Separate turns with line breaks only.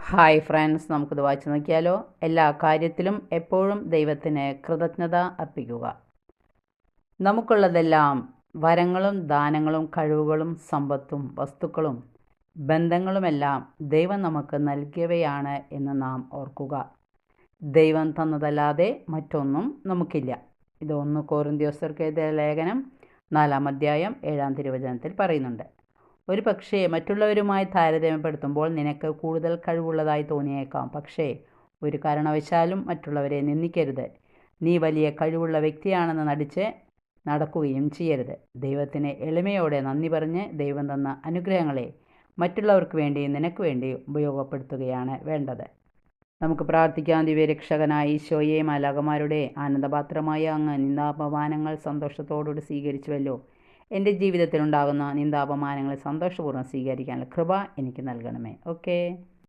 Hi friends, നമുക്കിത് വായിച്ചു നോക്കിയാലോ. എല്ലാ കാര്യത്തിലും എപ്പോഴും ദൈവത്തിന് കൃതജ്ഞത അർപ്പിക്കുക. നമുക്കുള്ളതെല്ലാം വരങ്ങളും ദാനങ്ങളും കഴിവുകളും സമ്പത്തും വസ്തുക്കളും ബന്ധങ്ങളുമെല്ലാം ദൈവം നമുക്ക് നൽകിയവയാണ് എന്ന് നാം ഓർക്കുക. ദൈവം തന്നതല്ലാതെ മറ്റൊന്നും നമുക്കില്ല. ഇത് 1 കൊരിന്ത്യർക്ക് എഴുതിയ ലേഖനം 4-ാം അധ്യായം 7-ാം തിരുവചനത്തിൽ പറയുന്നുണ്ട്. ഒരു പക്ഷേ മറ്റുള്ളവരുമായി താരതമ്യപ്പെടുത്തുമ്പോൾ നിനക്ക് കൂടുതൽ കഴിവുള്ളതായി തോന്നിയേക്കാം. പക്ഷേ ഒരു കാരണവശാലും മറ്റുള്ളവരെ നിന്ദിക്കരുത്. നീ വലിയ കഴിവുള്ള വ്യക്തിയാണെന്ന് നടിച്ച് നടക്കുകയും ചെയ്യരുത്. ദൈവത്തിന് എളിമയോടെ നന്ദി പറഞ്ഞ് ദൈവം തന്ന അനുഗ്രഹങ്ങളെ മറ്റുള്ളവർക്ക് വേണ്ടി നിനക്ക് വേണ്ടി ഉപയോഗപ്പെടുത്തുകയാണ് വേണ്ടത്. നമുക്ക് പ്രാർത്ഥിക്കാം. ദിവ്യരക്ഷകനായ ഈശോയെ, മാലാഖമാരുടെ ആനന്ദപാത്രമായ അങ്ങ് നിന്ദാപമാനങ്ങൾ സന്തോഷത്തോടുകൂടി സ്വീകരിച്ചുവല്ലോ. എൻ്റെ ജീവിതത്തിലുണ്ടാകുന്ന നിന്ദാപമാനങ്ങളെ സന്തോഷപൂർവ്വം സ്വീകരിക്കാനുള്ള കൃപ എനിക്ക് നൽകണമേ. ഓക്കേ.